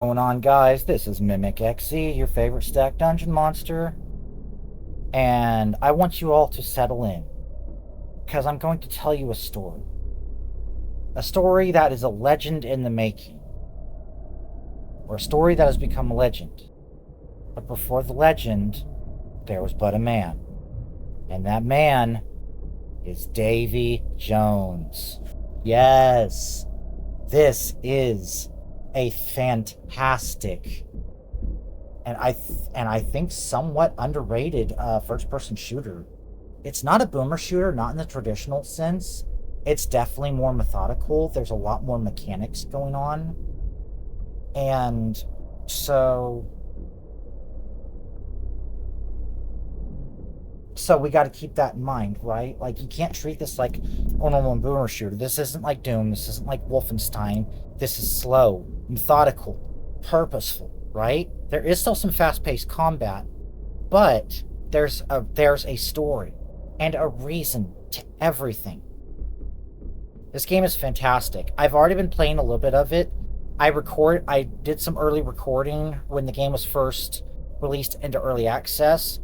Going on, guys? This is DAVYxJONES, your favorite stack dungeon monster, and I want you all to settle in because I'm going to tell you a story that is a legend in the making, or a story that has become a legend. But before the legend, there was but a man, and that man is DAVYxJONES. Yes, this is a fantastic and I think somewhat underrated first-person shooter. It's not a boomer shooter, not in the traditional sense. It's definitely more methodical. There's a lot more mechanics going on, and so we got to keep that in mind, right? Like, you can't treat this like a normal boomer shooter. This isn't like Doom. This isn't like Wolfenstein. This is slow, methodical, purposeful, right? There is still some fast-paced combat, but there's a story and a reason to everything. This game is fantastic. I've already been playing a little bit of it. I did some early recording when the game was first released into early access.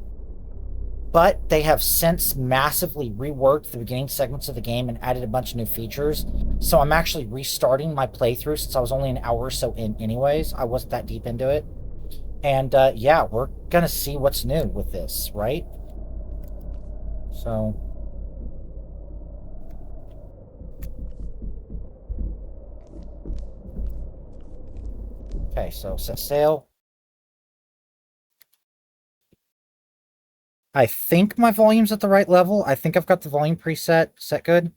But they have since massively reworked the beginning segments of the game and added a bunch of new features. So I'm actually restarting my playthrough since I was only an hour or so in anyways. I wasn't that deep into it. And yeah, we're going to see what's new with this, right? So okay, so set sail. I think my volume's at the right level. I think I've got the volume preset set good.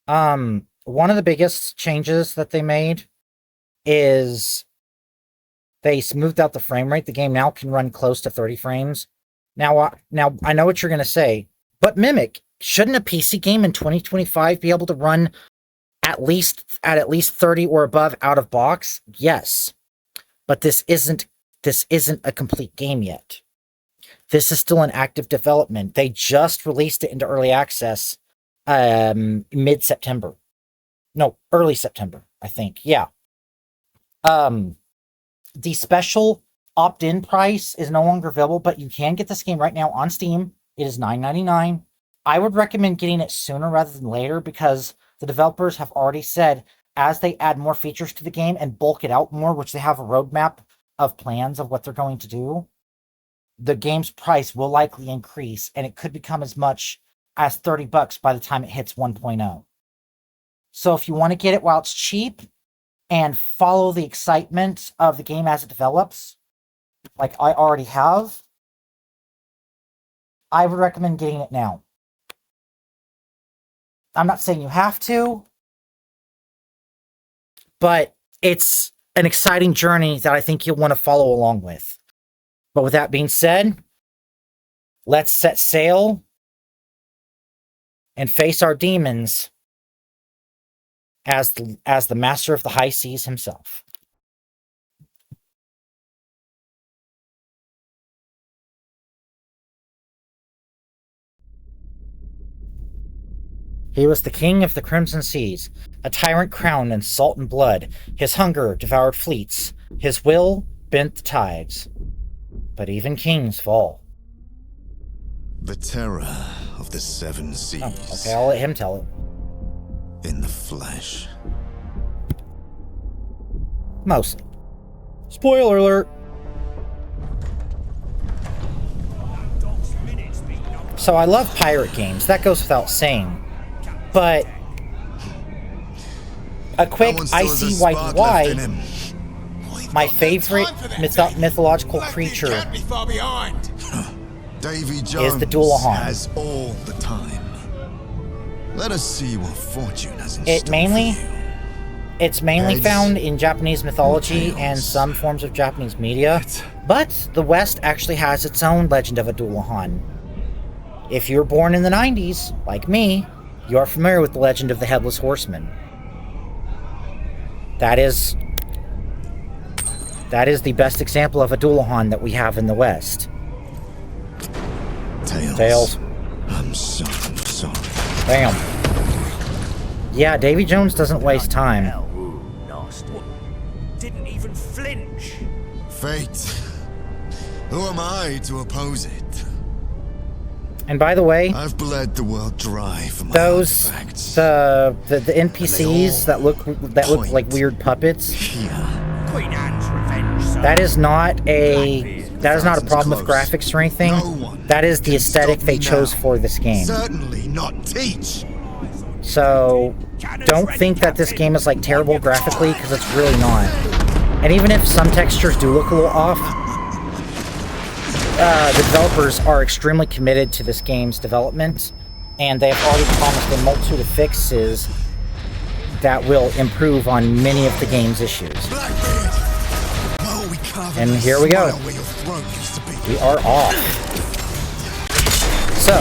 One of the biggest changes that they made is they smoothed out the frame rate. The game now can run close to 30 frames. Now I know what you're going to say, but Mimic, shouldn't a PC game in 2025 be able to run at least 30 or above out of box? Yes. But this isn't a complete game yet. This is still in active development. They just released it into early access mid-September. No, early September, I think. Yeah. The special opt-in price is no longer available, but you can get this game right now on Steam. It is $9.99. I would recommend getting it sooner rather than later because the developers have already said as they add more features to the game and bulk it out more, which they have a roadmap of plans of what they're going to do, the game's price will likely increase, and it could become as much as $30 by the time it hits 1.0. So if you want to get it while it's cheap and follow the excitement of the game as it develops, like I already have, I would recommend getting it now. I'm not saying you have to, but it's an exciting journey that I think you'll want to follow along with. But with that being said, let's set sail and face our demons as the master of the high seas himself. He was the king of the crimson seas, a tyrant crowned in salt and blood. His hunger devoured fleets, his will bent the tides. But even kings fall. The terror of the seven seas. Oh, okay, I'll let him tell it. In the flesh. Mostly. Spoiler alert. So I love pirate games, that goes without saying. But a quick ICYY, my favorite mythological creature is the Dualahan. Has all the time. Let us see what fortune has in It's mainly Heads, found in Japanese mythology tails. and some forms of Japanese media, but the West actually has its own legend of a Dualahan. If you were born in the 90s, like me, you are familiar with the legend of the Headless Horseman. That is the best example of a Dualahan that we have in the West. Tails. I'm so sorry. Bam. Yeah, DAVYxJONES doesn't waste time. Didn't even flinch. Fate. Who am I to oppose it? And by the way, I've bled the world dry for my those artifacts. the NPCs that look like weird puppets. Here. Queen Anne's revenge, sir. That is not a problem with graphics or anything. That is the aesthetic they chose for this game. Certainly not teach. So don't think that this game is like terrible graphically, because it's really not. And even if some textures do look a little off, the developers are extremely committed to this game's development, and they have already promised a multitude of fixes that will improve on many of the game's issues. And here we go. We are off. So,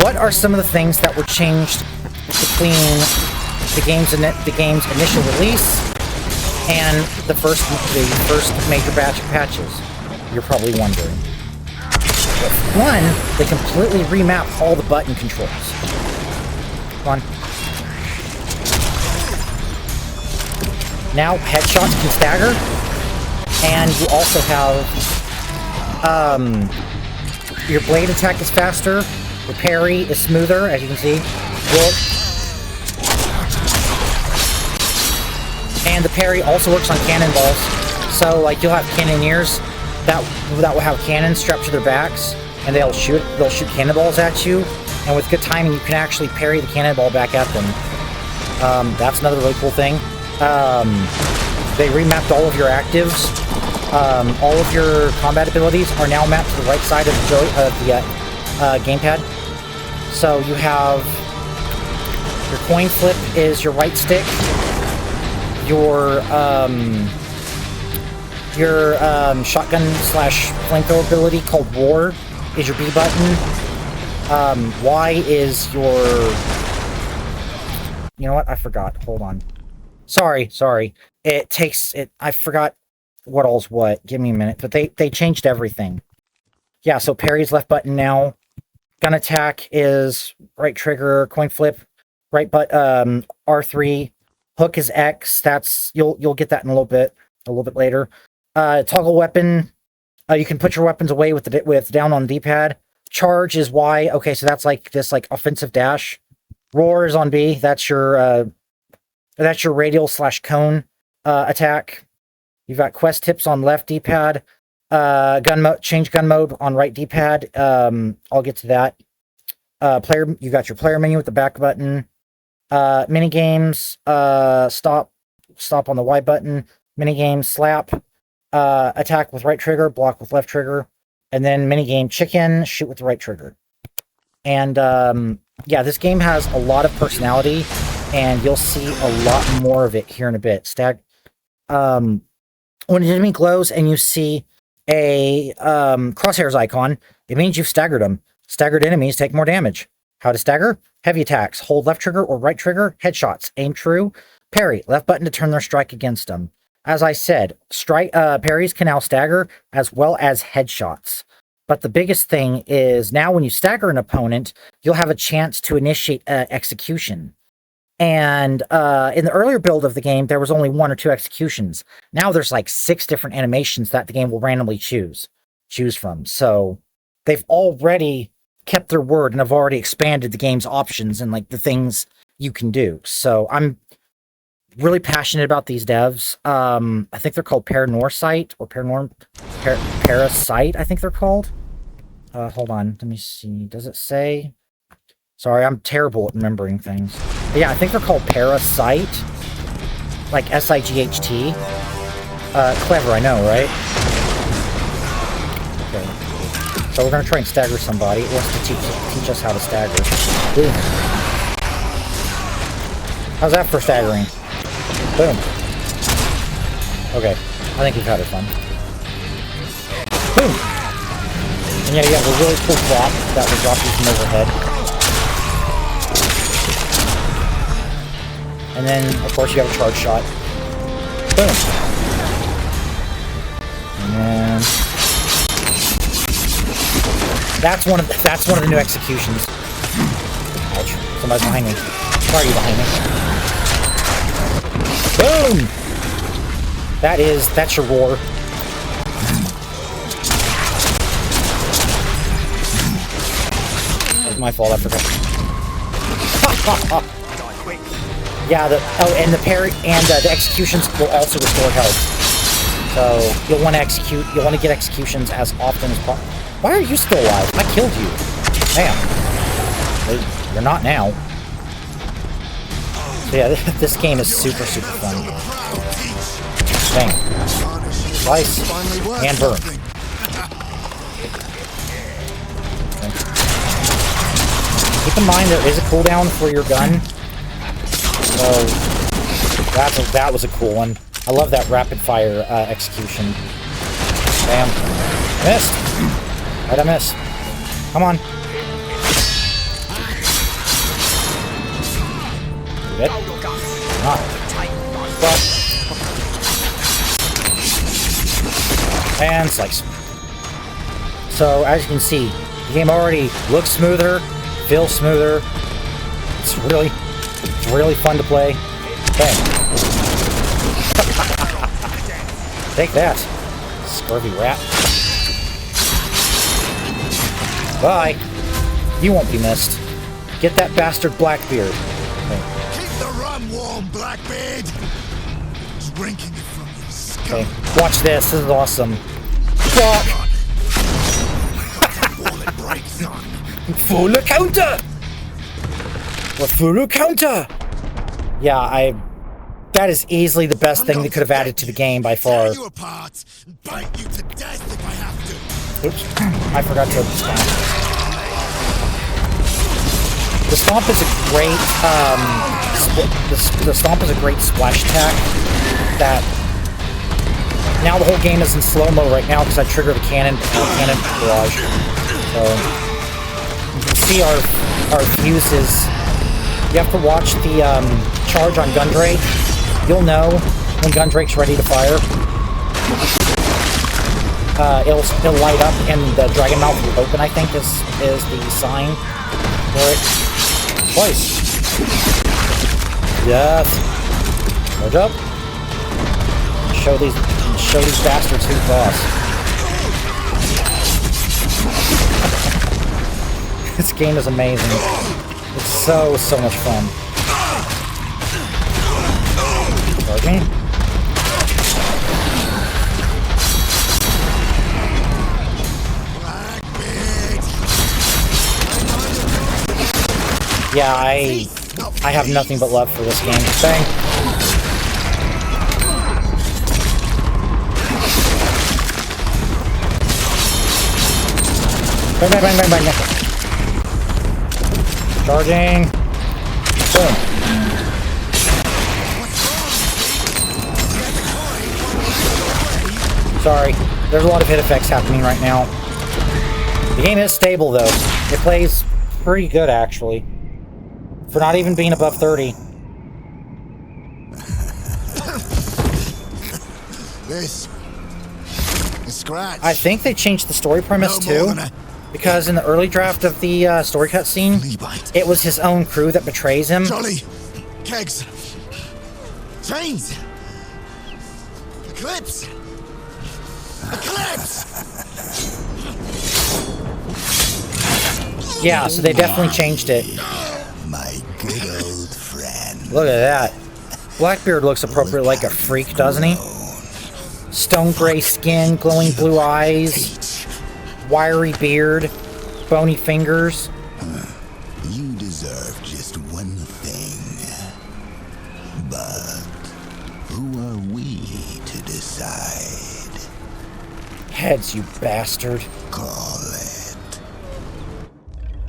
what are some of the things that were changed between the game's initial release and the first major batch of patches? You're probably wondering. One, they completely remapped all the button controls. Come on. Now headshots can stagger, and you also have your blade attack is faster, your parry is smoother, as you can see. And the parry also works on cannonballs, so like you'll have cannoneers that will have cannons strapped to their backs, and they'll shoot cannonballs at you, and with good timing you can actually parry the cannonball back at them. That's another really cool thing. They remapped all of your actives. All of your combat abilities are now mapped to the right side of the gamepad. So you have your coin flip is your right stick. Your shotgun / flamethrower ability called War is your B button. Y is your... You know what? I forgot. Hold on. Sorry. I forgot what all's what. Give me a minute. But they changed everything. Yeah, so parry's left button now. Gun attack is right trigger. Coin flip, right R3. Hook is X. That's you'll get that in a little bit later. Toggle weapon. You can put your weapons away with down on the D-pad. Charge is Y. Okay, so that's like this offensive dash. Roar is on B. That's your radial / cone attack. You've got quest tips on left D-pad. Change gun mode on right D-pad. I'll get to that. You got your player menu with the back button. Mini games. Stop on the Y button. Mini game slap. Attack with right trigger. Block with left trigger. And then mini game chicken. Shoot with the right trigger. And yeah, this game has a lot of personality, and you'll see a lot more of it here in a bit. When an enemy glows and you see a crosshairs icon, it means you've staggered them. Staggered enemies take more damage. How to stagger? Heavy attacks. Hold left trigger or right trigger. Headshots. Aim true. Parry. Left button to turn their strike against them. As I said, parries can now stagger as well as headshots. But the biggest thing is now when you stagger an opponent, you'll have a chance to initiate execution. And in the earlier build of the game, there was only 1 or 2 executions. Now there's like 6 different animations that the game will randomly choose from. So they've already kept their word and have already expanded the game's options and like the things you can do. So I'm really passionate about these devs. I think they're called Parasite, I think they're called. Hold on, let me see. Does it say? Sorry, I'm terrible at remembering things. But yeah, I think they're called Parasite. Like S-I-G-H-T. Clever, I know, right? Okay. So we're gonna try and stagger somebody. It wants to teach us how to stagger. Boom. How's that for staggering? Boom. Okay, I think we've had it fun. Boom! And yeah, you have a really cool drop that will drop you from overhead. And then, of course, you have a charge shot. Boom! And then... That's one of the new executions. Ouch. Somebody's behind me. Why are you behind me? Boom! That's your roar. That's my fault, I forgot. Die quick. Yeah, and the parry and the executions will also restore health. So you'll want to get executions as often as possible. Why are you still alive? I killed you. Damn. You're not now. So yeah, this game is super fun. Bang. Slice. And burn. Okay. Keep in mind there is a cooldown for your gun. So that was a cool one. I love that rapid fire execution. Bam. Missed. Why'd I miss? Come on. Good. Ah. Well. And slice. So as you can see, the game already looks smoother, feels smoother. It's really fun to play. Bang. Take that, scurvy rat. Bye. You won't be missed. Get that bastard Blackbeard. Okay. Keep the rum warm, Blackbeard. Drinking it from your scalp. Okay. Watch this. This is awesome. Fuck. Wallet break, son. Full counter. Or full counter. Yeah, that is easily the best thing they could have added to the game by far. Tear you apart and bite you to death if I have to. Oops. I forgot to stomp. The stomp is a great, the stomp is a great splash attack that, now the whole game is in slow-mo right now because I trigger the cannon barrage. So, you can see our fuses. You have to watch the, charge on Gundrake. You'll know when Gundrake's ready to fire. It'll light up and the dragon mouth will open, I think, is the sign for it. Twice. Yes. Charge up. Show these bastards who's boss. This game is amazing. It's so much fun. Charging. Yeah, I have nothing but love for this game. Bang. Bang, bang, bang, bang, bang. Charging. Boom. Sorry, there's a lot of hit effects happening right now. The game is stable though. It plays pretty good actually. For not even being above 30. This is scratch. I think they changed the story premise too. Because in the early draft of the story cutscene, it was his own crew that betrays him. Jolly, kegs, chains, Eclipse. Yeah, so they definitely changed it. My good old friend. Look at that. Blackbeard looks appropriate like a freak, doesn't he? Stone gray skin, glowing blue eyes, wiry beard, bony fingers. You deserve just one thing. But who are we to decide? Heads, you bastard. Call it.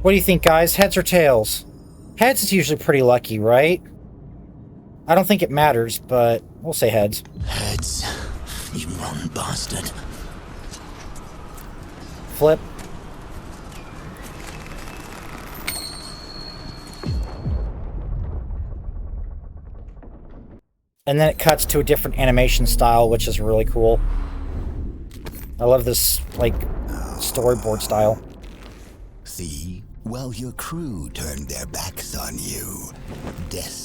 What do you think, guys? Heads or tails? Heads is usually pretty lucky, right? I don't think it matters, but we'll say heads. Heads, you wrong bastard. Flip. And then it cuts to a different animation style, which is really cool. I love this, like, storyboard style. See? Well, your crew turned their backs on you. Death